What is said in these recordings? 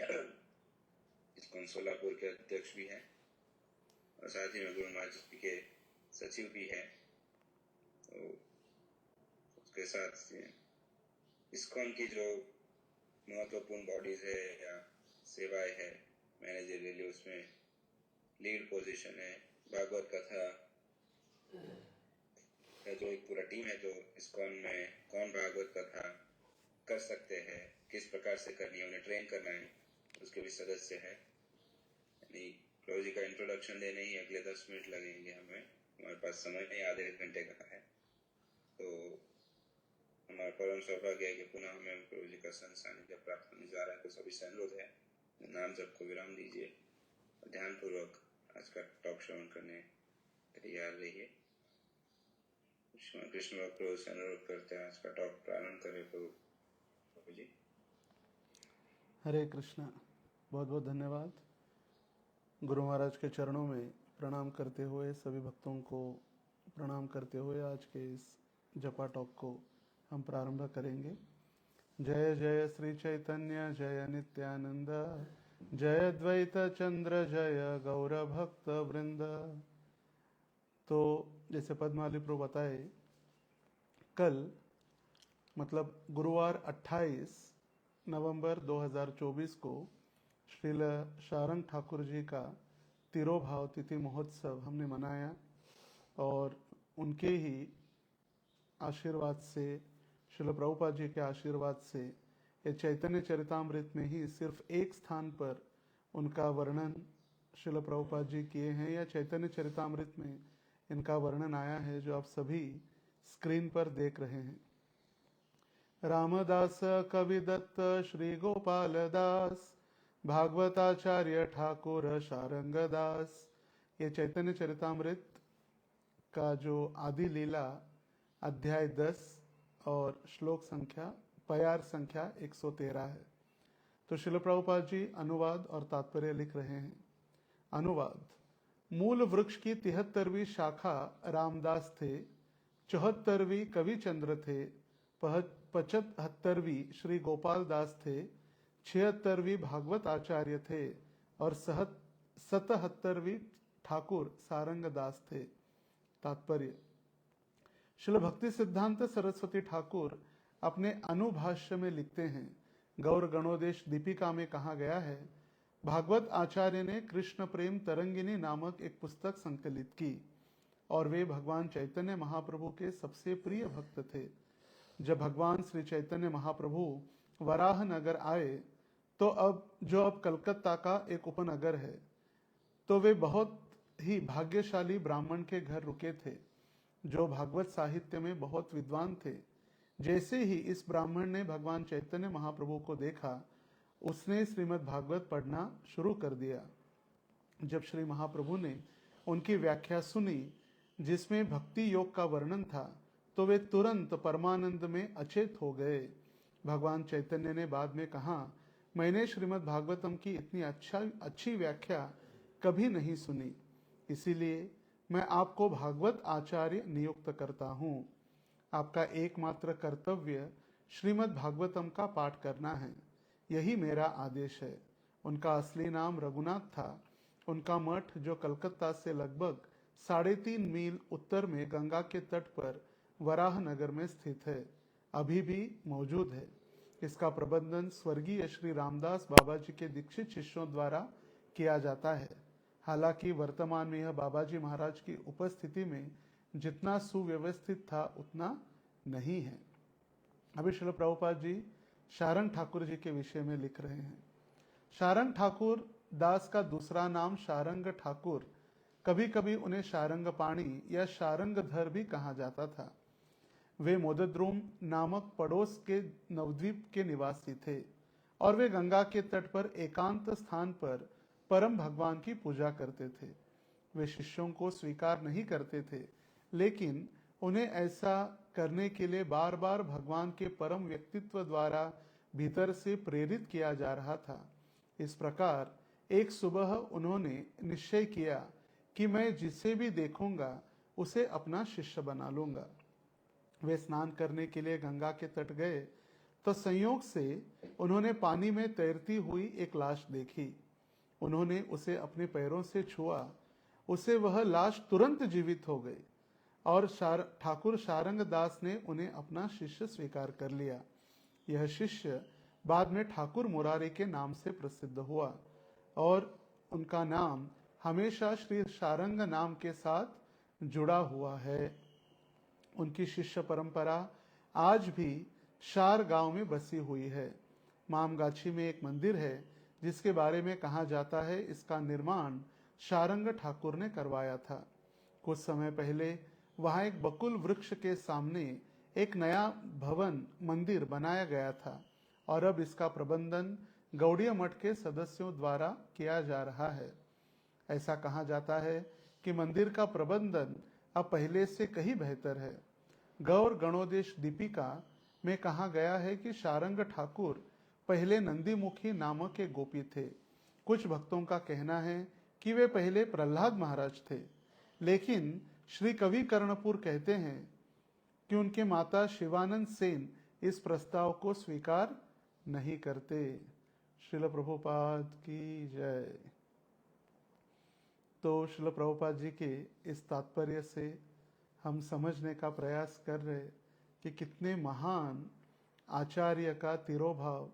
ISKCON Solapur के अध्यक्ष भी हैं और साथ ही में गुरु महाराज जी के सचिव भी हैं। तो उसके साथ इस्कॉन की जो महत्वपूर्ण बॉडीज है या सेवाएं है मैनेजरियली, उसमें लीड पोजीशन है। भागवत कथा का जो एक पूरा टीम है, जो इस्कॉन में कौन भागवत कथा कर सकते हैं, किस प्रकार से करनी है, उन्हें ट्रेन करना है, उसके भी सदस्य है। यानी प्रभु जी का इंट्रोडक्शन देने ही अगले 10 मिनट लगेंगे हमें, हमारे पास समय नहीं, आधे घंटे का है। तो हमारा परम सौभाग्य है कि पुनः हमें प्रभु जी का सानिध्य प्राप्त होने जा रहा है। तो सभी से अनुरोध है, नाम जप को विराम दीजिए और ध्यान पूर्वक आज का टॉक श्रवण करने तैयार रहिए। कृष्ण प्रभु से अनुरोध करते हैं, आज का टॉक प्रारंभ करें। प्रभु जी। हरे कृष्णा। बहुत बहुत धन्यवाद। गुरु महाराज के चरणों में प्रणाम करते हुए, सभी भक्तों को प्रणाम करते हुए आज के इस जपा टॉक को हम प्रारंभ करेंगे। जय जय श्री चैतन्य जय नित्यानंद, जय द्वैत चंद्र जय गौर भक्त वृंद। तो जैसे पद्माली प्रभु बताए, कल मतलब गुरुवार 28 नवंबर 2024 को श्रील शारंग ठाकुर जी का तिरोभाव तिथि महोत्सव हमने मनाया और उनके ही आशीर्वाद से, श्रील प्रभुपाद जी के आशीर्वाद से, ये चैतन्य चरितामृत में ही सिर्फ एक स्थान पर उनका वर्णन श्रील प्रभुपाद जी किए हैं, या चैतन्य चरितामृत में इनका वर्णन आया है जो आप सभी स्क्रीन पर देख रहे हैं। रामदास कविदत्त श्री गोपाल दास भागवताचार्य ठाकुर शारंग दास। ये चैतन्य चरितामृत का जो आदि लीला अध्याय 10 और श्लोक संख्या प्यार संख्या 113 है। तो श्रील प्रभुपाद जी अनुवाद और तात्पर्य लिख रहे हैं। अनुवाद: मूल वृक्ष की 73वीं शाखा रामदास थे, 74वीं कविचंद्र थे, 75वीं श्री गोपाल दास थे, 76वीं भागवत आचार्य थे और 77वीं ठाकुर सारंग दास थे। तात्पर्य: श्रील भक्ति सिद्धांत सरस्वती ठाकुर अपने अनुभाष्य में लिखते हैं, गौर गणोदेश दीपिका में कहा गया है, भागवत आचार्य ने कृष्ण प्रेम तरंगिनी नामक एक पुस्तक संकलित की और वे भगवान चैतन्य महाप्रभु के सबसे प्रिय भक्त थे। जब भगवान श्री चैतन्य महाप्रभु वराह नगर आए तो अब कलकत्ता का एक उपनगर है, तो वे बहुत ही भाग्यशाली ब्राह्मण के घर रुके थे जो भागवत साहित्य में बहुत विद्वान थे। जैसे ही इस ब्राह्मण ने भगवान चैतन्य महाप्रभु को देखा, उसने श्रीमद् भागवत पढ़ना शुरू कर दिया। जब श्री महाप्रभु ने उनकी व्याख्या सुनी जिसमें भक्ति योग का वर्णन था, तो वे तुरंत परमानंद में अचेत हो गए। भगवान चैतन्य ने बाद में कहा, मैंने श्रीमद् भागवतम की इतनी अच्छी व्याख्या कभी नहीं सुनी, इसीलिए मैं आपको भागवत आचार्य नियुक्त करता हूँ। आपका एकमात्र कर्तव्य श्रीमद् भागवतम का पाठ करना है, यही मेरा आदेश है। उनका असली नाम रघुनाथ था। उनका मठ, जो कलकत्ता से लगभग 3.5 मील उत्तर में गंगा के तट पर वराह नगर में स्थित है, अभी भी मौजूद है। इसका प्रबंधन स्वर्गीय श्री रामदास बाबा जी के दीक्षित शिष्यों द्वारा किया जाता है। हालांकि वर्तमान में यह बाबा जी महाराज की उपस्थिति में जितना सुव्यवस्थित था उतना नहीं है। अभी श्रील प्रभुपाद जी शारंग ठाकुर जी के विषय में लिख रहे हैं। शारंग ठाकुर दास का दूसरा नाम शारंग ठाकुर, कभी कभी उन्हें शारंग पाणी या शारंगधर भी कहा जाता था। वे मोदद्रुम नामक पड़ोस के नवद्वीप के निवासी थे और वे गंगा के तट पर एकांत स्थान पर परम भगवान की पूजा करते थे। वे शिष्यों को स्वीकार नहीं करते थे, लेकिन उन्हें ऐसा करने के लिए बार बार भगवान के परम व्यक्तित्व द्वारा भीतर से प्रेरित किया जा रहा था। इस प्रकार एक सुबह उन्होंने निश्चय किया कि मैं जिसे भी देखूंगा उसे अपना शिष्य बना लूंगा। वे स्नान करने के लिए गंगा के तट गए तो संयोग से उन्होंने पानी में तैरती हुई एक लाश देखी। उन्होंने उसे अपने पैरों से छुआ, उसे वह लाश तुरंत जीवित हो गई और ठाकुर शारंग दास ने उन्हें अपना शिष्य स्वीकार कर लिया। यह शिष्य बाद में ठाकुर मुरारी के नाम से प्रसिद्ध हुआ और उनका नाम हमेशा श्री शारंग नाम के साथ जुड़ा हुआ है। उनकी शिष्य परंपरा आज भी शार गांव में बसी हुई है। मामगाछी में एक मंदिर है जिसके बारे में कहा जाता है इसका निर्माण शारंग ठाकुर ने करवाया था। कुछ समय पहले वहां एक बकुल वृक्ष के सामने एक नया भवन मंदिर बनाया गया था और अब इसका प्रबंधन गौड़ीय मठ के सदस्यों द्वारा किया जा रहा है। ऐसा कहा जाता है कि मंदिर का प्रबंधन अब पहले से कहीं बेहतर है। गौर गणोदेश दीपिका में कहा गया है कि शारंग ठाकुर पहले नंदीमुखी नामक एक गोपी थे। कुछ भक्तों का कहना है कि वे पहले प्रहलाद महाराज थे, लेकिन श्री कवि कर्णपुर कहते हैं कि उनके माता शिवानंद सेन इस प्रस्ताव को स्वीकार नहीं करते। श्रील प्रभुपाद की जय। तो श्रील प्रभुपाद जी के इस तात्पर्य से हम समझने का प्रयास कर रहे कि कितने महान आचार्य का तिरोभाव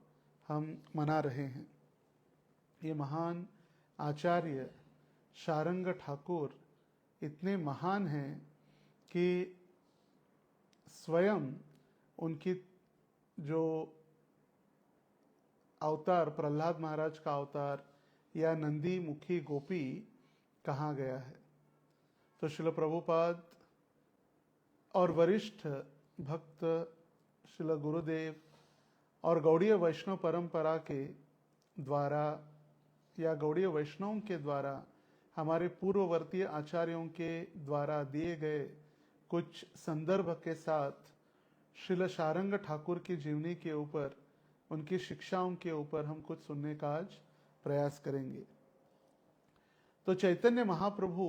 हम मना रहे हैं। ये महान आचार्य शारंग ठाकुर इतने महान हैं कि स्वयं उनकी जो अवतार प्रहलाद महाराज का अवतार या नंदी मुखी गोपी कहा गया है। तो श्रील प्रभुपाद और वरिष्ठ भक्त श्रील गुरुदेव और गौड़ीय वैष्णव परंपरा के द्वारा या गौड़ीय वैष्णवों के द्वारा हमारे पूर्ववर्तीय आचार्यों के द्वारा दिए गए कुछ संदर्भ के साथ श्रील शारंग ठाकुर की जीवनी के ऊपर, उनकी शिक्षाओं के ऊपर हम कुछ सुनने का आज प्रयास करेंगे। तो चैतन्य महाप्रभु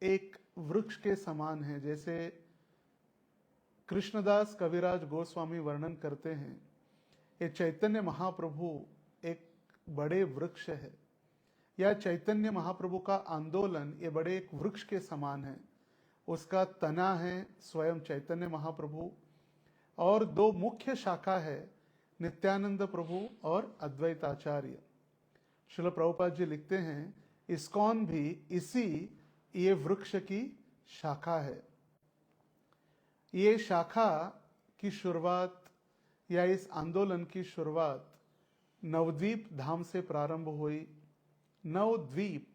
एक वृक्ष के समान है। जैसे कृष्णदास कविराज गोस्वामी वर्णन करते हैं, ये चैतन्य महाप्रभु एक बड़े वृक्ष है, या चैतन्य महाप्रभु का आंदोलन ये बड़े एक वृक्ष के समान है। उसका तना है स्वयं चैतन्य महाप्रभु और दो मुख्य शाखा है, नित्यानंद प्रभु और अद्वैताचार्य। श्रील प्रभुपाद जी लिखते हैं इस्कॉन भी इसी ये वृक्ष की शाखा है। ये शाखा की शुरुआत या इस आंदोलन की शुरुआत नवद्वीप धाम से प्रारंभ हुई। नवद्वीप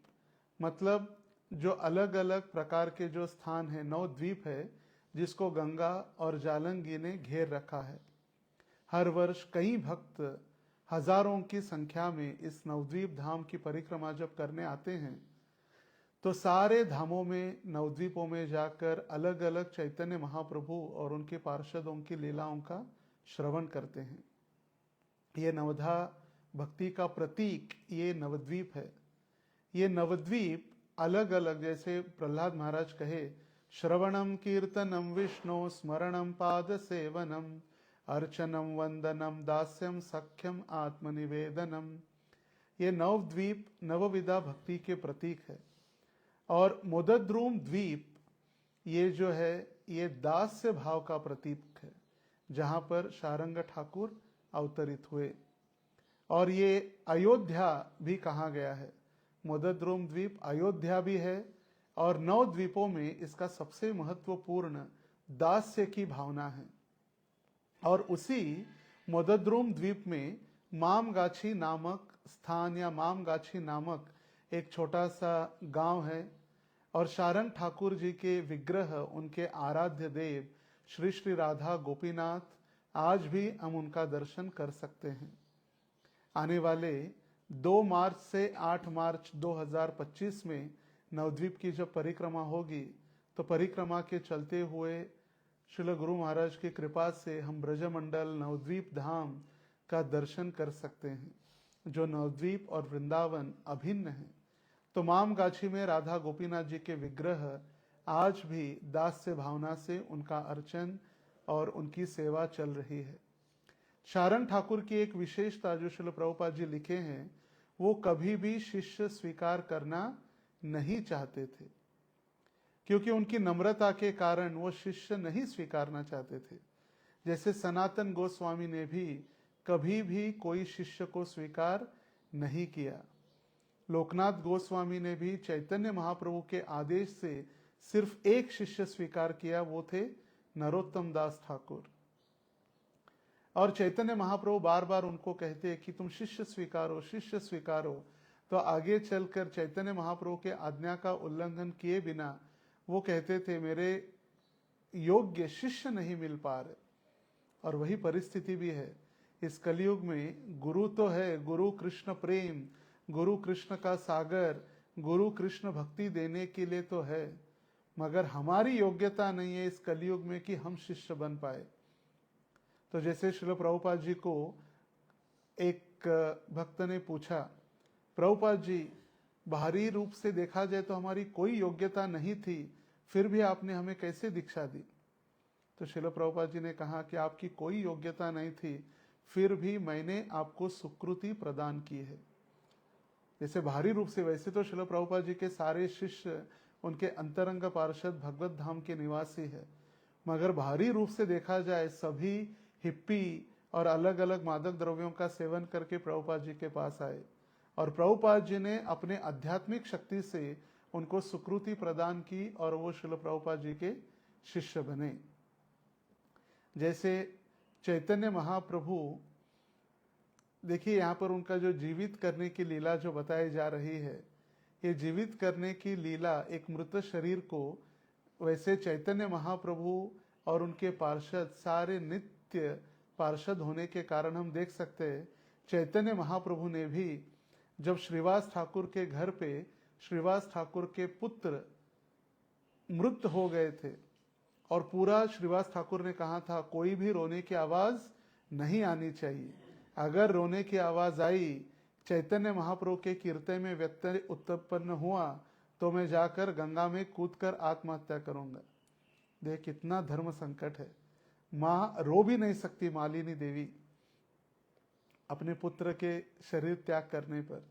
मतलब जो अलग अलग प्रकार के जो स्थान है, नवद्वीप है जिसको गंगा और जालंगी ने घेर रखा है। हर वर्ष कई भक्त हजारों की संख्या में इस नवद्वीप धाम की परिक्रमा जब करने आते हैं तो सारे धामों में, नवद्वीपों में जाकर अलग अलग चैतन्य महाप्रभु और उनके पार्षदों की लीलाओं का श्रवण करते हैं। ये नवधा भक्ति का प्रतीक ये नवद्वीप है। ये नवद्वीप अलग अलग, जैसे प्रहलाद महाराज कहे, श्रवणम कीर्तनम विष्णु स्मरणम पाद सेवनम अर्चनम वंदनम दास्यम सख्यम आत्मनिवेदनम। ये नवद्वीप नवविधा भक्ति के प्रतीक है। और मोदद्रुम द्वीप ये जो है ये दास्य भाव का प्रतीक है, जहां पर शारंग ठाकुर अवतरित हुए। और ये अयोध्या भी कहा गया है। मोदद्रुम द्वीप अयोध्या भी है और नौ द्वीपों में इसका सबसे महत्वपूर्ण दास्य की भावना है। और उसी मोदद्रुम द्वीप में मामगाछी नामक स्थान या मामगाछी नामक एक छोटा सा गांव है और शारंग ठाकुर जी के विग्रह, उनके आराध्य देव श्री श्री राधा गोपीनाथ, आज भी हम उनका दर्शन कर सकते हैं। आने वाले 2 मार्च से 8 मार्च 2025 में नवद्वीप की जब परिक्रमा होगी तो परिक्रमा के चलते हुए श्रील गुरु महाराज की कृपा से हम ब्रजमंडल नवद्वीप धाम का दर्शन कर सकते हैं, जो नवद्वीप और वृंदावन अभिन्न है। तो मामगाछी में राधा गोपीनाथ जी के विग्रह आज भी दास्य भावना से उनका अर्चन और उनकी सेवा चल रही है। शारंग ठाकुर की एक विशेषता जो श्रील प्रभुपाद जी लिखे हैं, वो कभी भी शिष्य स्वीकार करना नहीं चाहते थे, क्योंकि उनकी नम्रता के कारण वो शिष्य नहीं स्वीकारना चाहते थे। जैसे सनातन गोस्वामी ने भी कभी भी कोई शिष्य को स्वीकार नहीं किया। लोकनाथ गोस्वामी ने भी चैतन्य महाप्रभु के आदेश से सिर्फ एक शिष्य स्वीकार किया, वो थे नरोत्तम दास ठाकुर। और चैतन्य महाप्रभु बार बार उनको कहते कि तुम शिष्य स्वीकारो, शिष्य स्वीकारो। तो आगे चलकर चैतन्य महाप्रभु के आज्ञा का उल्लंघन किए बिना वो कहते थे मेरे योग्य शिष्य नहीं मिल पा रहे। और वही परिस्थिति भी है इस कलयुग में। गुरु तो है, गुरु कृष्ण प्रेम, गुरु कृष्ण का सागर, गुरु कृष्ण भक्ति देने के लिए तो है, मगर हमारी योग्यता नहीं है इस कलयुग में कि हम शिष्य बन पाए। तो जैसे श्रील प्रभुपाद जी को एक भक्त ने पूछा, प्रभुपाद जी बाहरी रूप से देखा जाए तो हमारी कोई योग्यता नहीं थी, फिर भी आपने हमें कैसे दीक्षा दी? तो श्रील प्रभुपाद जी ने कहा कि आपकी कोई योग्यता नहीं थी, फिर भी मैंने आपको सुकृति प्रदान की है। जैसे बाहरी रूप से, वैसे तो श्रील प्रभुपाद जी के सारे शिष्य उनके अंतरंग पार्षद भगवत धाम के निवासी है, मगर बाहरी रूप से देखा जाए सभी हिप्पी और अलग अलग मादक द्रव्यों का सेवन करके प्रभुपाद जी के पास आए, और प्रभुपाद जी ने अपने आध्यात्मिक शक्ति से उनको सुकृति प्रदान की और वो श्रील प्रभुपाद जी के शिष्य बने। जैसे चैतन्य महाप्रभु, देखिए यहाँ पर उनका जो जीवित करने की लीला जो बताई जा रही है, ये जीवित करने की लीला एक मृत शरीर को, वैसे चैतन्य महाप्रभु और उनके पार्षद सारे नित्य पार्षद होने के कारण हम देख सकते हैं चैतन्य महाप्रभु ने भी जब श्रीवास ठाकुर के घर पे श्रीवास ठाकुर के पुत्र मृत हो गए थे और पूरा श्रीवास ठाकुर ने कहा था कोई भी रोने की आवाज नहीं आनी चाहिए, अगर रोने की आवाज आई, चैतन्य महाप्रभु के कीर्तन में व्यत्यय उत्पन्न हुआ तो मैं जाकर गंगा में कूदकर आत्महत्या करूंगा। देख कितना धर्म संकट है। माँ रो भी नहीं सकती मालिनी देवी अपने पुत्र के शरीर त्याग करने पर,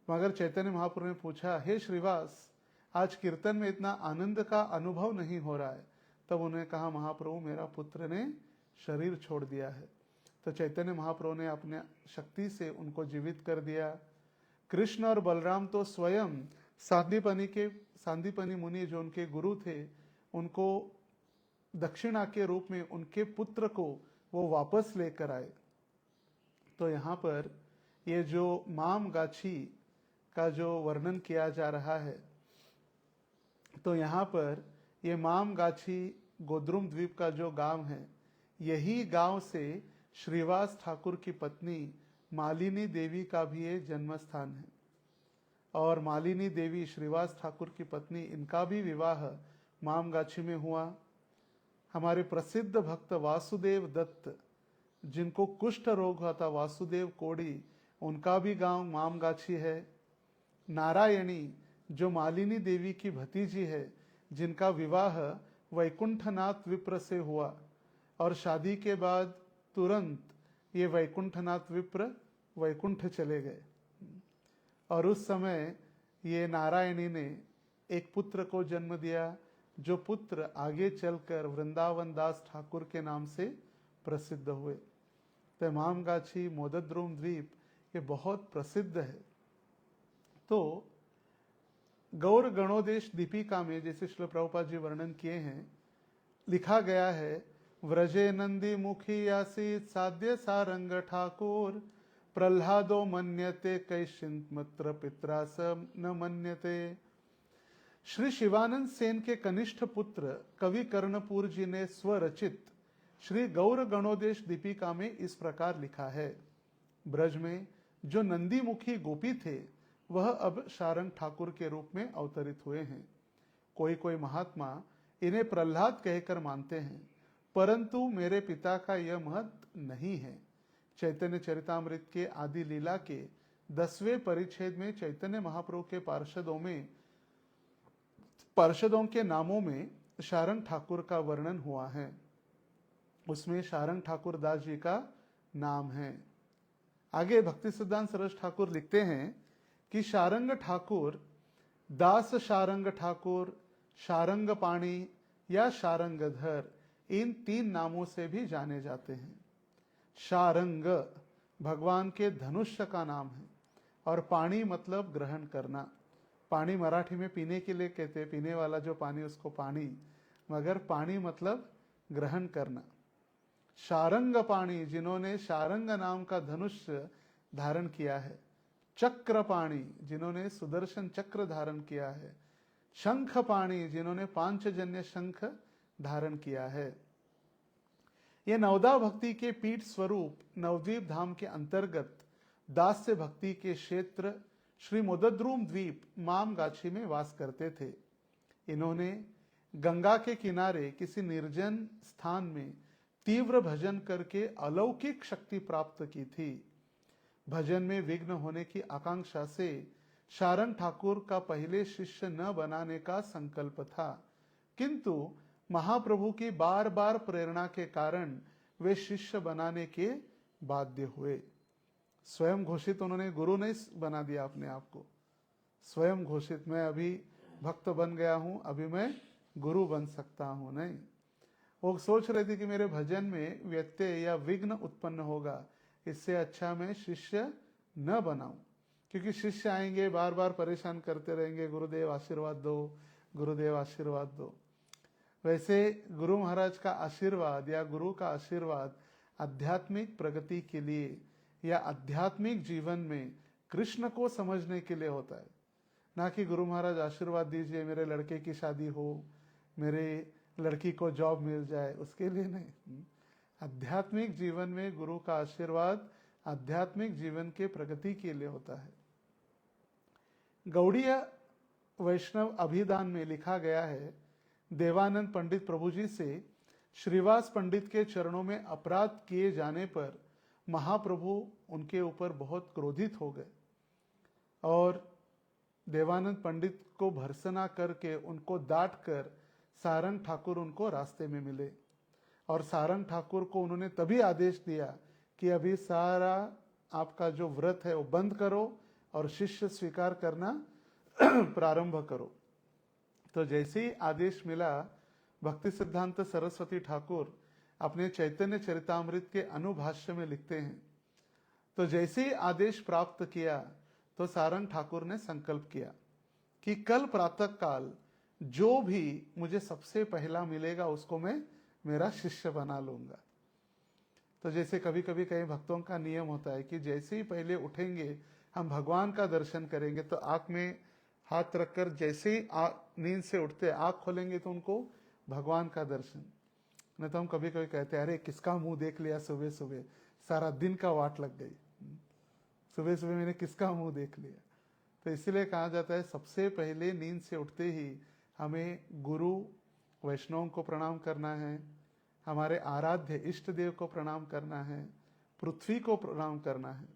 मगर चैतन्य महाप्रभु ने पूछा, हे श्रीवास आज कीर्तन में इतना आनंद का अनुभव नहीं हो रहा है। तब उन्होंने कहा, महाप्रभु मेरा पुत्र ने शरीर छोड़ दिया है। तो चैतन्य महाप्रभु ने अपने शक्ति से उनको जीवित कर दिया। कृष्ण और बलराम तो स्वयं सांदीपनी मुनि जो उनके गुरु थे, उनको दक्षिणा के रूप में उनके पुत्र को वो वापस लेकर आए। तो यहाँ पर ये जो माम गाछी का जो वर्णन किया जा रहा है, तो यहाँ पर ये माम गाछी गोद्रुम द्वीप का जो गांव है, यही गांव से श्रीवास ठाकुर की पत्नी मालिनी देवी का भी ये जन्म स्थान है। और मालिनी देवी श्रीवास ठाकुर की पत्नी, इनका भी विवाह मामगाछी में हुआ। हमारे प्रसिद्ध भक्त वासुदेव दत्त, जिनको कुष्ठ रोग हुआ था, वासुदेव कोड़ी, उनका भी गांव मामगाछी है। नारायणी जो मालिनी देवी की भतीजी है, जिनका विवाह वैकुंठनाथ विप्र से हुआ और शादी के बाद तुरंत ये वैकुंठनाथ विप्र वैकुंठ चले गए। और उस समय ये नारायणी ने एक पुत्र को जन्म दिया, जो पुत्र आगे चलकर वृंदावन दास ठाकुर के नाम से प्रसिद्ध हुए। तो मामगाछी मोदद्रुम द्वीप ये बहुत प्रसिद्ध है। तो गौर गणोदेश दीपिका में जैसे श्रील प्रभुपाद जी वर्णन किए हैं, लिखा गया है, व्रजे नंदी मुखी आसीत साध्य सारंग ठाकुर प्रह्लादो मन्यते कैशिंत मत्र पित्रा स न मन्यते। श्री शिवानंद सेन के कनिष्ठ पुत्र कवि कर्णपुर जी ने स्वरचित श्री गौर गणोदेश दीपिका में इस प्रकार लिखा है, ब्रज में जो नंदी मुखी गोपी थे वह अब शारंग ठाकुर के रूप में अवतरित हुए हैं। कोई कोई महात्मा इन्हें प्रह्लाद कहकर मानते हैं, परंतु मेरे पिता का यह मत नहीं है। चैतन्य चरितामृत के आदि लीला के 10वें परिच्छेद में चैतन्य महाप्रभु के पार्षदों के नामों में शारंग ठाकुर का वर्णन हुआ है। उसमें शारंग ठाकुर दास जी का नाम है। आगे भक्ति सिद्धांत सरस ठाकुर लिखते हैं कि शारंग ठाकुर, दास शारंग ठाकुर, शारंग पाणी या शारंगधर, इन 3 नामों से भी जाने जाते हैं। शारंग भगवान के धनुष्य का नाम है और पाणी मतलब ग्रहण करना। पानी मराठी में पीने के लिए कहते हैं, पीने वाला जो पानी उसको पानी, मगर पानी मतलब ग्रहण करना। शारंग पाणी, जिन्होंने शारंग नाम का धनुष्य धारण किया है। चक्र पाणी, जिन्होंने सुदर्शन चक्र धारण किया है। शंख पाणी, जिन्होंने पांचजन्य शंख धारण किया है। यह नवदा भक्ति के पीठ स्वरूप नवद्वीप धाम के अंतर्गत दास्य भक्ति के क्षेत्र श्री मोदद्रुम द्वीप मामगाछी में वास करते थे। इन्होंने गंगा के किनारे किसी निर्जन स्थान में तीव्र भजन करके अलौकिक शक्ति प्राप्त की थी। भजन में विघ्न होने की आकांक्षा से शारंग ठाकुर का पहले शिष्य न बनाने का संकल्प था, किंतु महाप्रभु की बार बार प्रेरणा के कारण वे शिष्य बनाने के बाध्य हुए। स्वयं घोषित उन्होंने गुरु नहीं बना दिया अपने आप को, स्वयं घोषित मैं अभी भक्त बन गया हूं, अभी मैं गुरु बन सकता हूं, नहीं। वो सोच रहे थे कि मेरे भजन में व्यत्यय या विघ्न उत्पन्न होगा, इससे अच्छा मैं शिष्य न बनाऊं, क्योंकि शिष्य आएंगे बार बार परेशान करते रहेंगे, गुरुदेव आशीर्वाद दो, गुरुदेव आशीर्वाद दो। वैसे गुरु महाराज का आशीर्वाद या गुरु का आशीर्वाद आध्यात्मिक प्रगति के लिए या आध्यात्मिक जीवन में कृष्ण को समझने के लिए होता है, ना कि गुरु महाराज आशीर्वाद दीजिए मेरे लड़के की शादी हो, मेरे लड़की को जॉब मिल जाए, उसके लिए नहीं। आध्यात्मिक जीवन में गुरु का आशीर्वाद आध्यात्मिक जीवन के प्रगति के लिए होता है। गौड़ीय वैष्णव अभिधान में लिखा गया है, देवानंद पंडित प्रभु जी से श्रीवास पंडित के चरणों में अपराध किए जाने पर महाप्रभु उनके ऊपर बहुत क्रोधित हो गए और देवानंद पंडित को भर्त्सना करके उनको डांट कर सारंग ठाकुर उनको रास्ते में मिले और सारंग ठाकुर को उन्होंने तभी आदेश दिया कि अभी सारा आपका जो व्रत है वो बंद करो और शिष्य स्वीकार करना प्रारंभ करो। तो जैसे ही आदेश मिला, भक्ति सिद्धांत सरस्वती ठाकुर अपने चैतन्य चरितामृत के अनुभाष्य में लिखते हैं, तो जैसे ही आदेश प्राप्त किया तो सारंग ठाकुर ने संकल्प किया कि कल प्रातः काल जो भी मुझे सबसे पहला मिलेगा उसको मैं मेरा शिष्य बना लूंगा। तो जैसे कभी कभी कई भक्तों का नियम होता है कि जैसे ही पहले उठेंगे हम भगवान का दर्शन करेंगे, तो आंख में हाथ रखकर जैसे ही नींद से उठते आंख खोलेंगे तो उनको भगवान का दर्शन। नहीं तो हम कभी कभी कहते हैं अरे किसका मुंह देख लिया सुबह सुबह, सारा दिन का वाट लग गई, सुबह सुबह मैंने किसका मुंह देख लिया। तो इसलिए कहा जाता है सबसे पहले नींद से उठते ही हमें गुरु वैष्णव को प्रणाम करना है, हमारे आराध्य इष्ट देव को प्रणाम करना है, पृथ्वी को प्रणाम करना है।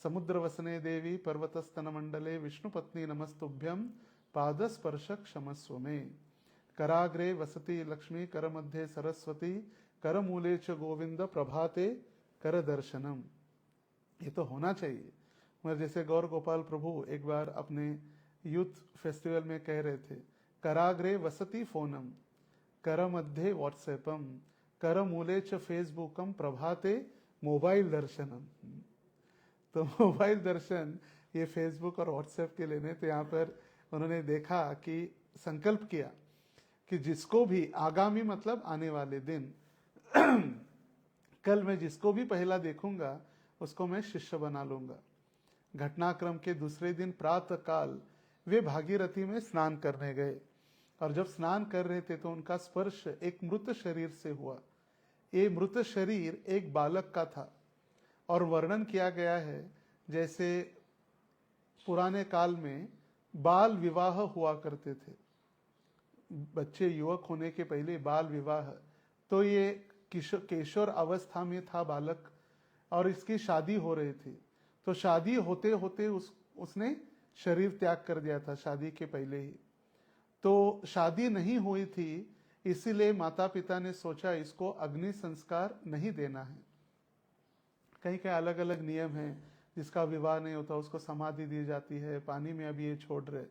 समुद्र वसने देवी पर्वतस्तन मंडले विष्णु पत्नी नमस्तुभ्यम पादस्पर्श क्षमस्व में। कराग्रे वसती लक्ष्मी कर मध्य सरस्वती कर मूले च गोविंद प्रभाते कर दर्शनम। ये तो होना चाहिए। मगर जैसे गौर गोपाल प्रभु एक बार अपने यूथ फेस्टिवल में कह रहे थे, कराग्रे वसती फोनम कर मध्य व्हाट्सएपम कर मूले च फेसबुकम प्रभाते मोबाइल दर्शनम। तो मोबाइल दर्शन ये फेसबुक और व्हाट्सएप के लिए नहीं। तो यहाँ पर उन्होंने देखा कि संकल्प किया कि जिसको भी आगामी मतलब आने वाले दिन कल मैं जिसको भी पहला देखूंगा उसको मैं शिष्य बना लूंगा। घटनाक्रम के दूसरे दिन प्रातः काल वे भागीरथी में स्नान करने गए और जब स्नान कर रहे थे तो उनका स्पर्श एक मृत शरीर से हुआ। ये मृत शरीर एक बालक का था और वर्णन किया गया है जैसे पुराने काल में बाल विवाह हुआ करते थे, बच्चे युवक होने के पहले बाल विवाह। तो ये किशोर अवस्था में था बालक और इसकी शादी हो रही थी। तो शादी होते होते उसने शरीर त्याग कर दिया था शादी के पहले ही। तो शादी नहीं हुई थी, इसीलिए माता पिता ने सोचा इसको अग्नि संस्कार नहीं देना है, कहीं कहीं अलग अलग नियम हैं, जिसका विवाह नहीं होता उसको समाधि दी जाती है, पानी में अभी ये छोड़ रहे।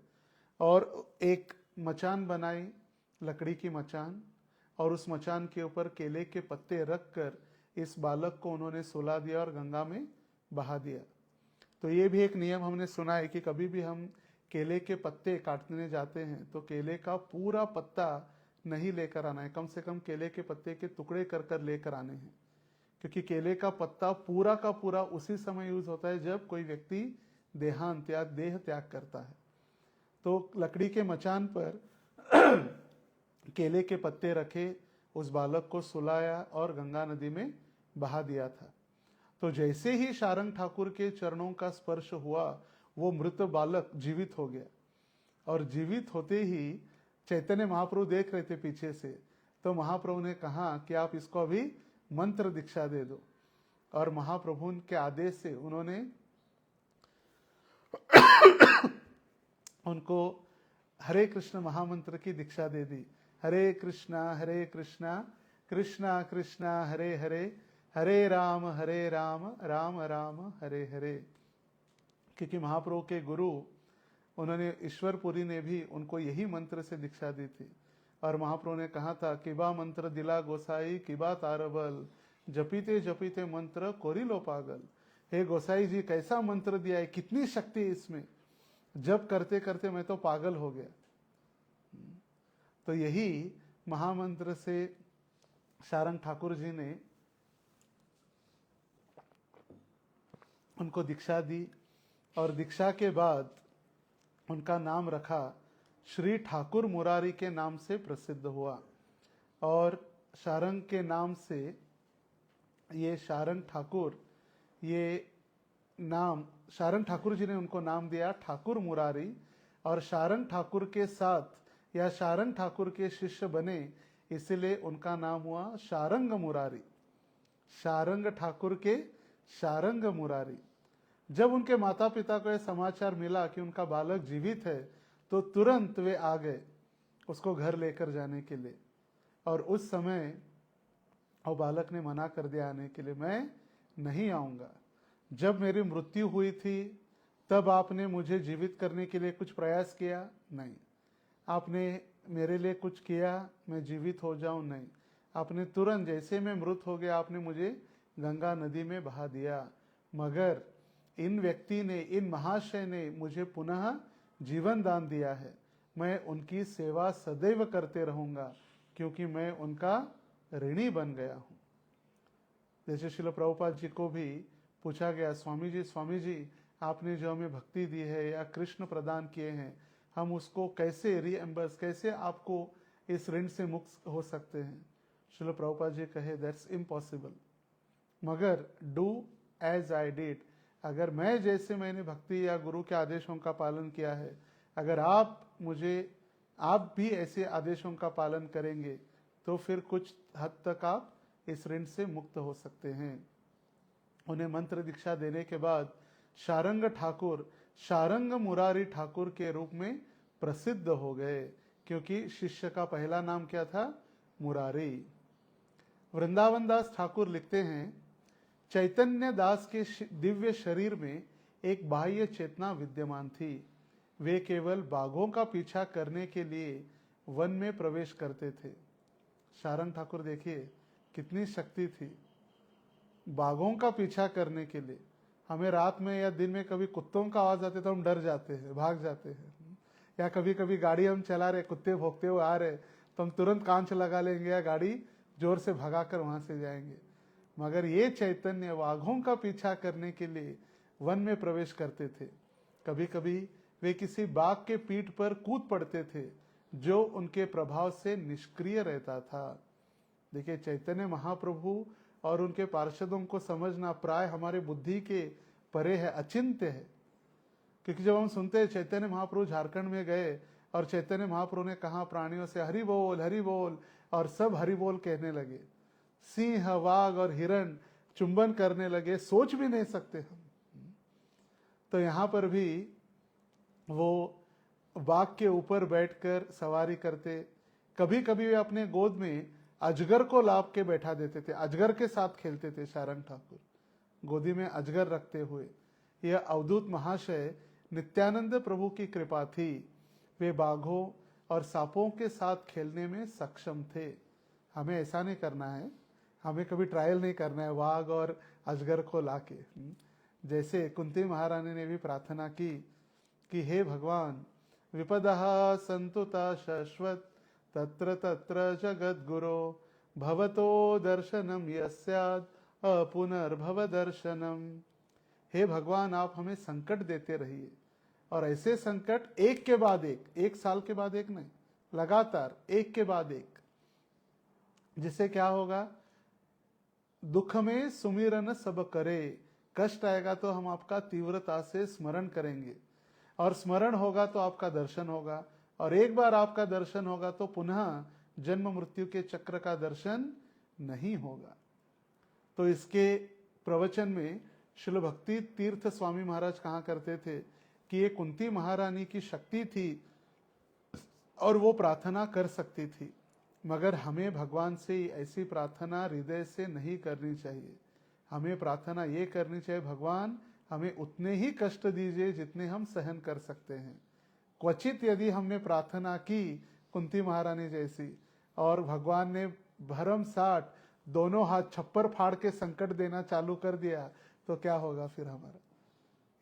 और एक मचान बनाई, लकड़ी की मचान, और उस मचान के ऊपर केले के पत्ते रख कर इस बालक को उन्होंने सुला दिया और गंगा में बहा दिया। तो ये भी एक नियम हमने सुना है कि कभी भी हम केले के पत्ते काटने जाते हैं तो केले का पूरा पत्ता नहीं लेकर आना है, कम से कम केले के पत्ते के टुकड़े कर कर लेकर आने हैं, क्योंकि केले का पत्ता पूरा का पूरा उसी समय यूज होता है जब कोई व्यक्ति देहांत या देह त्याग करता है। तो लकड़ी के मचान पर केले के पत्ते रखे, उस बालक को सुलाया और गंगा नदी में बहा दिया था। तो जैसे ही शारंग ठाकुर के चरणों का स्पर्श हुआ, वो मृत बालक जीवित हो गया। और जीवित होते ही चैतन्य महाप्रभु देख रहे थे पीछे से, तो महाप्रभु ने कहा कि आप इसको अभी मंत्र दीक्षा दे दो। और महाप्रभु के आदेश से उन्होंने उनको हरे कृष्ण महामंत्र की दीक्षा दे दी। हरे कृष्णा कृष्णा कृष्णा हरे हरे, हरे राम राम राम हरे हरे। क्योंकि महाप्रभु के गुरु उन्होंने ईश्वरपुरी ने भी उनको यही मंत्र से दीक्षा दी थी। और महाप्रभु ने कहा था, किबा मंत्र दिला गोसाई किबा तारबल, जपीते जपीते मंत्र कोरी लो पागल। हे गोसाई जी, कैसा मंत्र दिया है, कितनी शक्ति है इसमें, जप करते करते मैं तो पागल हो गया। तो यही महामंत्र से शारंग ठाकुर जी ने उनको दीक्षा दी। और दीक्षा के बाद उनका नाम रखा श्री ठाकुर मुरारी के नाम से प्रसिद्ध हुआ। और शारंग के नाम से ये शारंग ठाकुर, ये नाम शारंग ठाकुर जी ने उनको नाम दिया ठाकुर मुरारी। और शारंग ठाकुर के साथ या शारंग ठाकुर के शिष्य बने, इसलिए उनका नाम हुआ शारंग मुरारी। शारंग ठाकुर के शारंग मुरारी। जब उनके माता पिता को यह समाचार मिला कि उनका बालक जीवित है, तो तुरंत वे आ गए उसको घर लेकर जाने के लिए। और उस समय वो बालक ने मना कर दिया आने के लिए, मैं नहीं आऊंगा। जब मेरी मृत्यु हुई थी तब आपने मुझे जीवित करने के लिए कुछ प्रयास किया? नहीं। आपने मेरे लिए कुछ किया मैं जीवित हो जाऊं? नहीं। आपने तुरंत जैसे मैं मृत हो गया आपने मुझे गंगा नदी में बहा दिया। मगर इन व्यक्ति ने, इन महाशय ने मुझे पुनः जीवन दान दिया है। मैं उनकी सेवा सदैव करते रहूंगा, क्योंकि मैं उनका ऋणी बन गया हूं। जैसे श्रील प्रभुपाद जी को भी पूछा गया, स्वामी जी आपने जो हमें भक्ति दी है या कृष्ण प्रदान किए हैं, हम उसको कैसे रीएम्बर्स, कैसे आपको इस ऋण से मुक्त हो सकते हैं? श्रील प्रभुपाद जी कहे, दैट्स इम्पॉसिबल, मगर डू एज आई डिड। अगर मैं जैसे मैंने भक्ति या गुरु के आदेशों का पालन किया है, अगर आप भी ऐसे आदेशों का पालन करेंगे, तो फिर कुछ हद तक आप इस ऋण से मुक्त हो सकते हैं। उन्हें मंत्र दीक्षा देने के बाद शारंग ठाकुर शारंग मुरारी ठाकुर के रूप में प्रसिद्ध हो गए, क्योंकि शिष्य का पहला नाम क्या था? मुरारी। वृंदावन दास ठाकुर लिखते हैं, चैतन्य दास के दिव्य शरीर में एक बाह्य चेतना विद्यमान थी। वे केवल बाघों का पीछा करने के लिए वन में प्रवेश करते थे। शारंग ठाकुर देखिए कितनी शक्ति थी, बाघों का पीछा करने के लिए। हमें रात में या दिन में कभी कुत्तों का आवाज आते तो हम डर जाते हैं, भाग जाते हैं। या कभी कभी गाड़ी हम चला रहे, कुत्ते भौंकते हुए आ रहे, तो हम तुरंत कांच लगा लेंगे या गाड़ी जोर से भगाकर वहां से जाएंगे। मगर ये चैतन्य बाघों का पीछा करने के लिए वन में प्रवेश करते थे। कभी कभी वे किसी बाघ के पीठ पर कूद पड़ते थे, जो उनके प्रभाव से निष्क्रिय रहता था। देखिए, चैतन्य महाप्रभु और उनके पार्षदों को समझना प्राय हमारे बुद्धि के परे है, अचिंत्य है। क्योंकि जब हम सुनते हैं चैतन्य महाप्रभु झारखंड में गए और चैतन्य महाप्रभु ने कहा प्राणियों से हरि बोल, और सब हरि बोल कहने लगे, सिंह, वाघ और हिरण चुंबन करने लगे, सोच भी नहीं सकते हम। तो यहां पर भी वो बाघ के ऊपर बैठकर सवारी करते। कभी कभी वे अपने गोद में अजगर को लाभ के बैठा देते थे, अजगर के साथ खेलते थे शारंग ठाकुर। गोदी में अजगर रखते हुए। यह अवधूत महाशय नित्यानंद प्रभु की कृपा थी। वे बाघों और सांपों के साथ खेलने में सक्षम थे। हमें ऐसा नहीं करना है, हमें कभी ट्रायल नहीं करना है बाघ और अजगर को लाके। जैसे कुंती महारानी ने भी प्रार्थना की कि हे भगवान, विपदः संतुता शाश्वत तत्र तत्र जगद्गुरो भवतो दर्शनम यस्याद अपुनर्भव दर्शनम। हे भगवान, आप हमें संकट देते रहिए, और ऐसे संकट एक के बाद एक साल के बाद एक नहीं, लगातार एक के बाद एक, जिससे क्या होगा, दुख में सुमिरन सब करे। कष्ट आएगा तो हम आपका तीव्रता से स्मरण करेंगे, और स्मरण होगा तो आपका दर्शन होगा, और एक बार आपका दर्शन होगा तो पुनः जन्म मृत्यु के चक्र का दर्शन नहीं होगा। तो इसके प्रवचन में श्रील भक्ति तीर्थ स्वामी महाराज कहा करते थे कि ये कुंती महारानी की शक्ति थी और वो प्रार्थना कर सकती थी, मगर हमें भगवान से ऐसी प्रार्थना हृदय से नहीं करनी चाहिए। हमें प्रार्थना ये करनी चाहिए, भगवान हमें उतने ही कष्ट दीजिए जितने हम सहन कर सकते हैं। क्वचित यदि हमने प्रार्थना की कुंती महारानी जैसी और भगवान ने भरमसाठ दोनों हाथ छप्पर फाड़ के संकट देना चालू कर दिया तो क्या होगा फिर हमारा।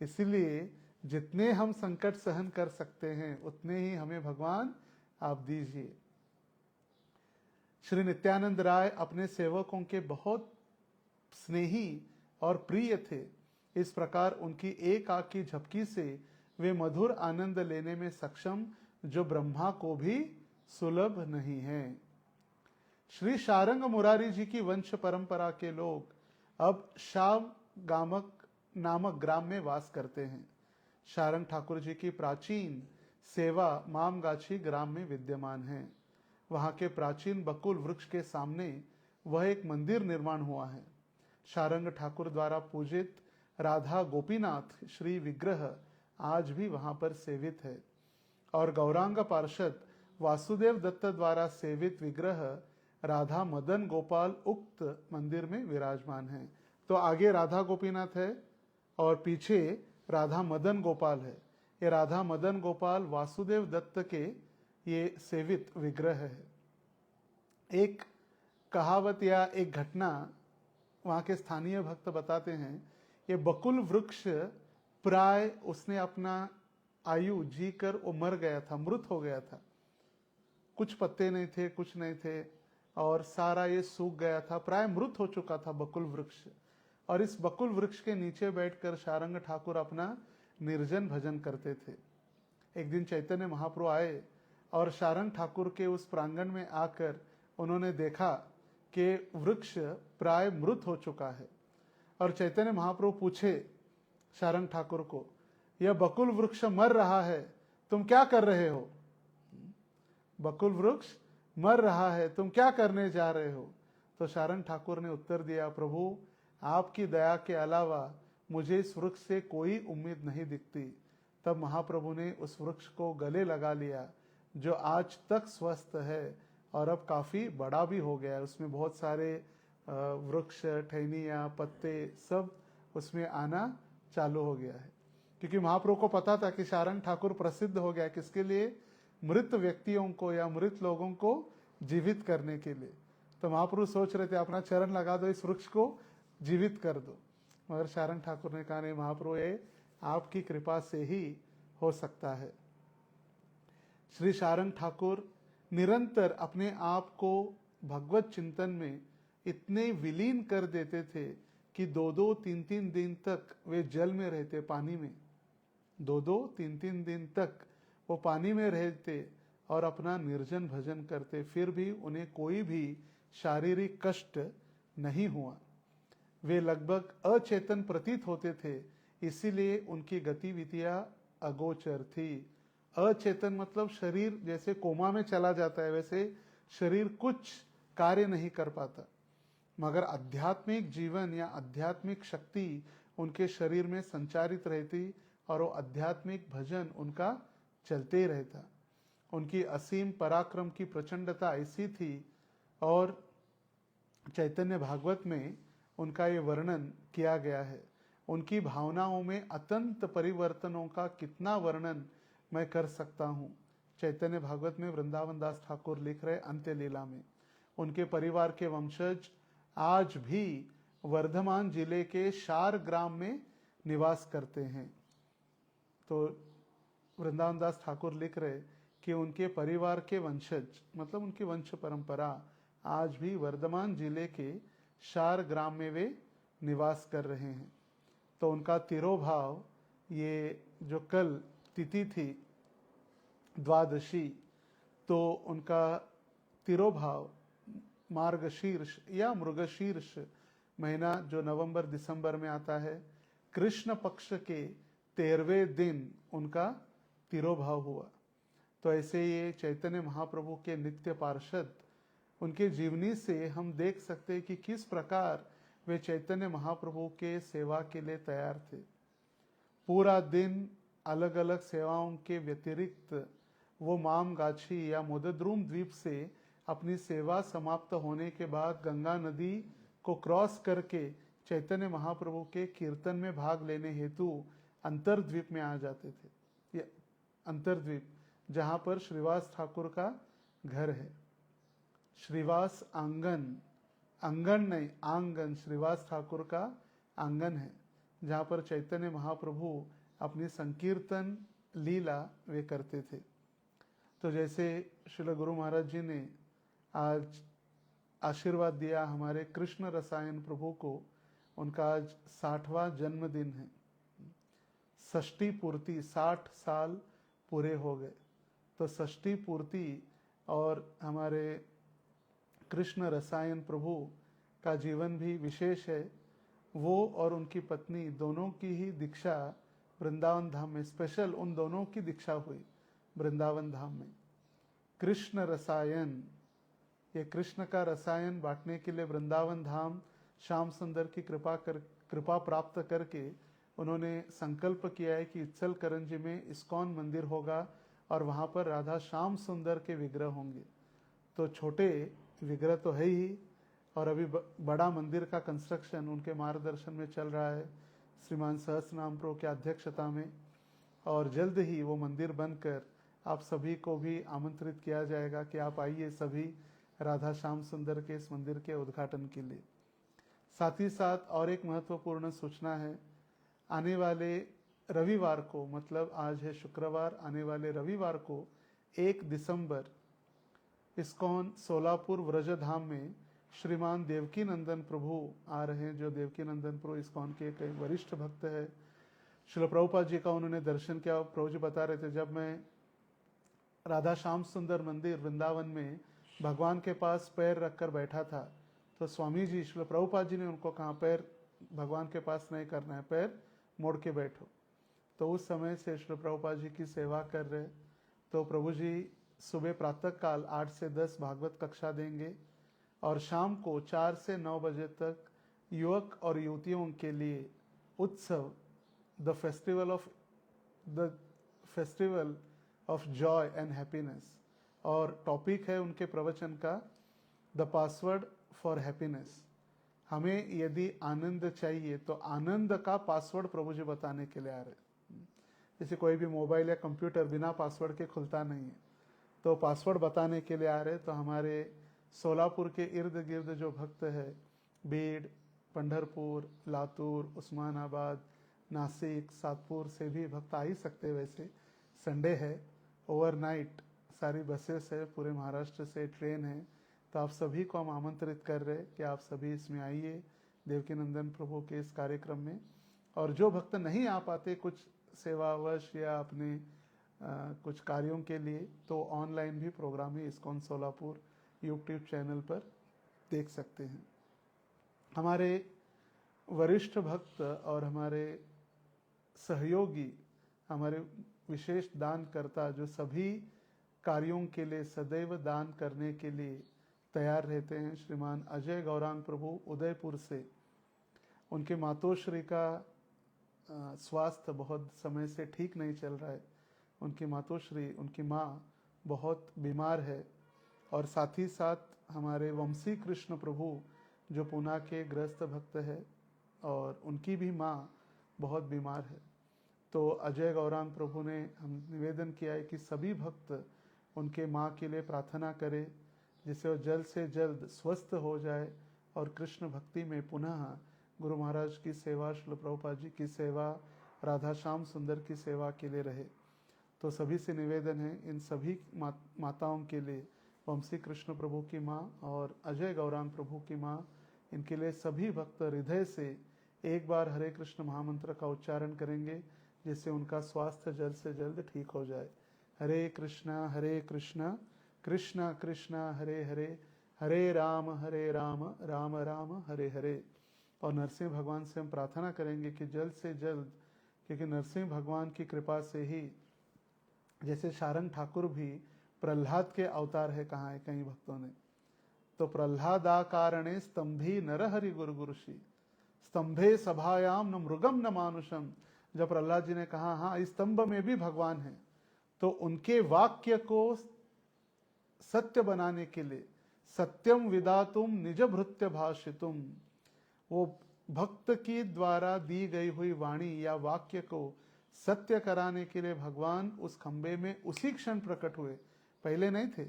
इसीलिए जितने हम संकट सहन कर सकते हैं उतने ही हमें भगवान आप दीजिए। श्री नित्यानंद राय अपने सेवकों के बहुत स्नेही और प्रिय थे। इस प्रकार उनकी एक आंख की झपकी से वे मधुर आनंद लेने में सक्षम, जो ब्रह्मा को भी सुलभ नहीं है। श्री शारंग मुरारी जी की वंश परंपरा के लोग अब शाव गामक नामक ग्राम में वास करते हैं। शारंग ठाकुर जी की प्राचीन सेवा मामगाछी ग्राम में विद्यमान है। वहां के प्राचीन बकुल वृक्ष के सामने वह एक मंदिर निर्माण हुआ है। शारंग ठाकुर द्वारा पूजित राधा गोपीनाथ श्री विग्रह आज भी वहां पर सेवित है, और गौरांग पार्षद वासुदेव दत्त द्वारा सेवित विग्रह राधा मदन गोपाल उक्त मंदिर में विराजमान है। तो आगे राधा गोपीनाथ है और पीछे राधा मदन गोपाल है। ये राधा मदन गोपाल वासुदेव दत्त के ये सेवित विग्रह है। एक कहावत या एक घटना वहाँ के स्थानीय भक्त बताते हैं, ये बकुल वृक्ष प्राय उसने अपना आयु जी कर वो मर गया था, मृत हो गया था। कुछ पत्ते नहीं थे, कुछ नहीं थे, और सारा ये सूख गया था, प्राय मृत हो चुका था बकुल वृक्ष। और इस बकुल वृक्ष के नीचे बैठकर शारंग ठाकुर अपना निर्जन भजन करते थे। एक दिन चैतन्य महाप्रभु आए और शारंग ठाकुर के उस प्रांगण में आकर उन्होंने देखा कि वृक्ष प्राय मृत हो चुका है। और चैतन्य महाप्रभु पूछे शारंग ठाकुर को, यह बकुल वृक्ष मर रहा है, तुम क्या कर रहे हो? बकुल वृक्ष मर रहा है, तुम क्या करने जा रहे हो? तो शारंग ठाकुर ने उत्तर दिया, प्रभु आपकी दया के अलावा मुझे इस वृक्ष से कोई उम्मीद नहीं दिखती। तब महाप्रभु ने उस वृक्ष को गले लगा लिया, जो आज तक स्वस्थ है और अब काफी बड़ा भी हो गया है। उसमें बहुत सारे वृक्ष, टहनियाँ, पत्ते सब उसमें आना चालू हो गया है। क्योंकि महाप्रभु को पता था कि शारंग ठाकुर प्रसिद्ध हो गया किसके लिए? मृत व्यक्तियों को या मृत लोगों को जीवित करने के लिए। तो महाप्रभु सोच रहे थे अपना चरण लगा दो, इस वृक्ष को जीवित कर दो, मगर शारंग ठाकुर ने कहा नहीं महाप्रभु, ये आपकी कृपा से ही हो सकता है। श्री शारंग ठाकुर निरंतर अपने आप को भगवत चिंतन में इतने विलीन कर देते थे कि 2-3 दिन तक वे जल में रहते, पानी में 2-3 दिन तक वो पानी में रहते और अपना निर्जन भजन करते, फिर भी उन्हें कोई भी शारीरिक कष्ट नहीं हुआ। वे लगभग अचेतन प्रतीत होते थे, इसीलिए उनकी गतिविधियां अगोचर थी। अचेतन मतलब शरीर जैसे कोमा में चला जाता है, वैसे शरीर कुछ कार्य नहीं कर पाता, मगर आध्यात्मिक जीवन या आध्यात्मिक शक्ति उनके शरीर में संचारित रहती और वो आध्यात्मिक भजन उनका चलते ही रहता। उनकी असीम पराक्रम की प्रचंडता ऐसी थी, और चैतन्य भागवत में उनका ये वर्णन किया गया है। उनकी भावनाओं में अत्यंत परिवर्तनों का कितना वर्णन मैं कर सकता हूँ। चैतन्य भागवत में वृंदावन दास ठाकुर लिख रहे अंत्य लीला में, उनके परिवार के वंशज आज भी वर्धमान जिले के शार ग्राम में निवास करते हैं। तो वृंदावन दास ठाकुर लिख रहे कि उनके परिवार के वंशज मतलब उनकी वंश परंपरा आज भी वर्धमान जिले के शार ग्राम में वे निवास कर रहे हैं। तो उनका तिरोभाव, ये जो कल तिथि थी द्वादशी, तो उनका तिरोभाव मार्गशीर्ष या मृगशीर्ष महीना जो नवंबर दिसंबर में आता है, कृष्ण पक्ष के 13वें दिन उनका तिरोभाव हुआ। तो ऐसे ये चैतन्य महाप्रभु के नित्य पार्षद, उनके जीवनी से हम देख सकते हैं कि किस प्रकार वे चैतन्य महाप्रभु के सेवा के लिए तैयार थे। पूरा दिन अलग अलग सेवाओं के व्यतिरिक्त वो माम गाछी या मोदद्रुम द्वीप से अपनी सेवा समाप्त होने के बाद गंगा नदी को क्रॉस करके चैतन्य महाप्रभु के कीर्तन में भाग लेने हेतु अंतरद्वीप में आ जाते थे। ये अंतरद्वीप जहाँ पर श्रीवास ठाकुर का घर है। श्रीवास आंगन, आंगन नहीं आंगन, श्रीवास ठाकुर का आंगन है जहाँ पर चैतन्य महाप्रभु अपनी संकीर्तन लीला वे करते थे। तो जैसे श्रील गुरु महाराज जी ने आज आशीर्वाद दिया हमारे कृष्ण रसायन प्रभु को, उनका आज 60वां जन्मदिन है। षष्ठी पूर्ति, 60 साल पूरे हो गए। तो षष्ठी पूर्ति और हमारे कृष्ण रसायन प्रभु का जीवन भी विशेष है। वो और उनकी पत्नी दोनों की ही दीक्षा वृंदावन धाम में, स्पेशल उन दोनों की दीक्षा हुई वृंदावन धाम में। कृष्ण रसायन, ये कृष्ण का रसायन बांटने के लिए वृंदावन धाम श्याम सुंदर की कृपा प्राप्त करके उन्होंने संकल्प किया है कि इत्सल करंजी में इस्कॉन मंदिर होगा और वहाँ पर राधा श्याम सुंदर के विग्रह होंगे। तो छोटे विग्रह तो है ही, और अभी बड़ा मंदिर का कंस्ट्रक्शन उनके मार्गदर्शन में चल रहा है श्रीमान सहस्रनाम प्रभु के अध्यक्षता में, और जल्द ही वो मंदिर बनकर आप सभी को भी आमंत्रित किया जाएगा कि आप आइए सभी राधा श्याम सुंदर के इस मंदिर के उद्घाटन के लिए। साथ ही साथ और एक महत्वपूर्ण सूचना है, आने वाले रविवार को, मतलब आज है शुक्रवार, आने वाले रविवार को 1 दिसंबर इस्कॉन सोलापुर व्रजधाम में श्रीमान देवकी नंदन प्रभु आ रहे हैं। जो देवकी नंदन प्रभु इस्कॉन के कई वरिष्ठ भक्त है। श्रील प्रभुपाद जी का उन्होंने दर्शन किया। प्रभु जी बता रहे थे, जब मैं राधा श्याम सुंदर मंदिर वृंदावन में भगवान के पास पैर रखकर बैठा था, तो स्वामी जी श्रील प्रभुपाद जी ने उनको कहा, पैर भगवान के पास नहीं करना है, पैर मोड़ के बैठो। तो उस समय से श्रील प्रभुपाद जी की सेवा कर रहे। तो प्रभु जी सुबह प्रातः काल 8 से 10 भागवत कक्षा देंगे और शाम को 4 से 9 बजे तक युवक और युवतियों के लिए उत्सव, the festival of Joy and happiness, और टॉपिक है उनके प्रवचन का द पासवर्ड फॉर हैप्पीनेस। हमें यदि आनंद चाहिए तो आनंद का पासवर्ड प्रभु जी बताने के लिए आ रहे। जैसे कोई भी मोबाइल या कंप्यूटर बिना पासवर्ड के खुलता नहीं है, तो पासवर्ड बताने के लिए आ रहे। तो हमारे सोलापुर के इर्द गिर्द जो भक्त है, बीड़, पंढरपुर, लातूर, उस्मानाबाद, नासिक, सातपुर से भी भक्त आ ही सकते। वैसे संडे है, ओवरनाइट सारी बसेस है, पूरे महाराष्ट्र से ट्रेन है। तो आप सभी को हम आमंत्रित कर रहे हैं कि आप सभी इसमें आइए देवकी नंदन प्रभु के इस कार्यक्रम में। और जो भक्त नहीं आ पाते कुछ सेवावश या अपने कुछ कार्यों के लिए, तो ऑनलाइन भी प्रोग्राम ही इस्कॉन सोलापुर यूट्यूब चैनल पर देख सकते हैं। हमारे वरिष्ठ भक्त और हमारे सहयोगी, हमारे विशेष दानकर्ता जो सभी कार्यों के लिए सदैव दान करने के लिए तैयार रहते हैं, श्रीमान अजय गौरांग प्रभु उदयपुर से। उनके मातोश्री का स्वास्थ्य बहुत समय से ठीक नहीं चल रहा है। उनकी मातोश्री, उनकी माँ बहुत बीमार है। और साथ ही साथ हमारे वंशी कृष्ण प्रभु जो पूना के ग्रस्त भक्त है और उनकी भी माँ बहुत बीमार है। तो अजय गौरांग प्रभु ने हम निवेदन किया है कि सभी भक्त उनके माँ के लिए प्रार्थना करें, जिससे वो जल्द से जल्द स्वस्थ हो जाए और कृष्ण भक्ति में पुनः गुरु महाराज की सेवा, श्रील प्रभुपाद जी की सेवा, राधा श्याम सुंदर की सेवा के लिए रहे। तो सभी से निवेदन है, इन सभी माताओं के लिए, वंशी कृष्ण प्रभु की माँ और अजय गौरांग प्रभु की माँ, इनके लिए सभी भक्त हृदय से एक बार हरे कृष्ण महामंत्र का उच्चारण करेंगे, जिससे उनका स्वास्थ्य जल्द से जल्द ठीक हो जाए। हरे कृष्णा कृष्णा कृष्णा हरे हरे, हरे राम राम राम हरे हरे। और नरसिंह भगवान से हम प्रार्थना करेंगे कि जल्द से जल्द, क्योंकि नरसिंह भगवान की कृपा से ही, जैसे शारंग ठाकुर भी प्रहलाद के अवतार है कहा है कई भक्तों ने, तो प्रहलादाकारणे स्तंभी नरहरि गुरुगुरुषि स्तंभे सभायाम न मृगम न मानुषम। जब प्रहलाद जी ने कहा हाँ इस स्तंभ में भी भगवान है, तो उनके वाक्य को सत्य बनाने के लिए सत्यम विदातुम निज भृत्य भाषितुम, वो भक्त की द्वारा दी गई हुई वाणी या वाक्य को सत्य कराने के लिए भगवान उस खंबे में उसी क्षण प्रकट हुए, पहले नहीं थे।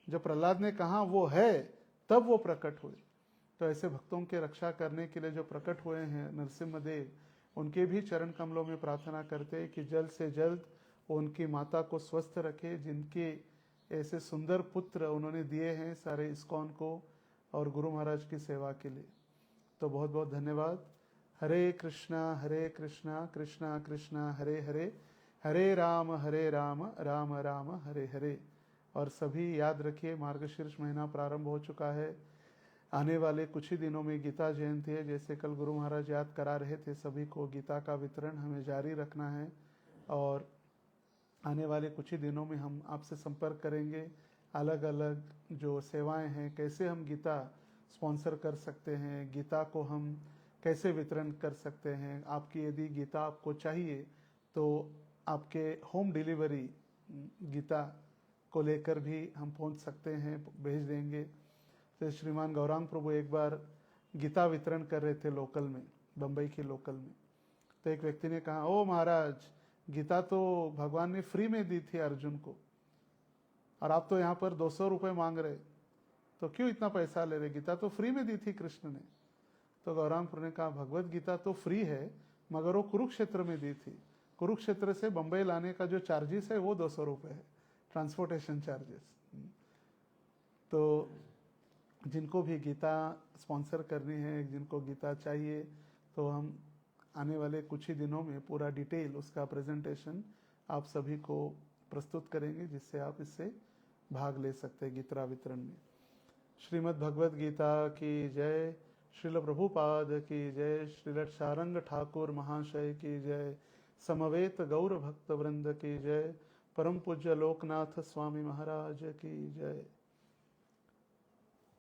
जब प्रहलाद ने कहा वो है, तब वो प्रकट हुए। तो ऐसे भक्तों के रक्षा करने के लिए जो प्रकट हुए हैं नरसिम्ह देव, उनके भी चरण कमलों में प्रार्थना करते हैं कि जल्द से जल्द वो उनकी माता को स्वस्थ रखे, जिनके ऐसे सुंदर पुत्र उन्होंने दिए हैं सारे इस्कॉन को और गुरु महाराज की सेवा के लिए। तो बहुत बहुत धन्यवाद। हरे कृष्णा कृष्णा कृष्णा हरे हरे, हरे राम राम राम हरे हरे। और सभी याद रखिए, मार्गशीर्ष महीना प्रारंभ हो चुका है। आने वाले कुछ ही दिनों में गीता जयंती है। जैसे कल गुरु महाराज याद करा रहे थे, सभी को गीता का वितरण हमें जारी रखना है। और आने वाले कुछ ही दिनों में हम आपसे संपर्क करेंगे, अलग अलग जो सेवाएं हैं, कैसे हम गीता स्पॉन्सर कर सकते हैं, गीता को हम कैसे वितरण कर सकते हैं। आपकी यदि गीता आपको चाहिए तो आपके होम डिलीवरी गीता को लेकर भी हम पहुंच सकते हैं, भेज देंगे। तो श्रीमान गौरांग प्रभु एक बार गीता वितरण कर रहे थे लोकल में, बम्बई के लोकल में। तो एक व्यक्ति ने कहा, ओ महाराज, गीता तो भगवान ने फ्री में दी थी अर्जुन को, और आप तो यहाँ पर 200 रुपये मांग रहे, तो क्यों इतना पैसा ले रहे? गीता तो फ्री में दी थी कृष्ण ने। तो गौरांग प्रभु ने कहा, भगवत गीता तो फ्री है, मगर वो कुरुक्षेत्र में दी थी। कुरुक्षेत्र से बम्बई लाने का जो चार्जेस है वो 200 रुपये है, ट्रांसपोर्टेशन चार्जेस। तो जिनको भी गीता स्पॉन्सर करनी है, जिनको गीता चाहिए, तो हम आने वाले कुछ ही दिनों में पूरा डिटेल उसका प्रेजेंटेशन आप सभी को प्रस्तुत करेंगे, जिससे आप इससे भाग ले सकते हैं गीता वितरण में। श्रीमद् भगवद गीता की जय, श्रील प्रभुपाद की जय, श्रील शारंग ठाकुर महाशय की जय, समवेत गौर भक्त वृंद की जय, परम पूज्य लोकनाथ स्वामी महाराज की जय।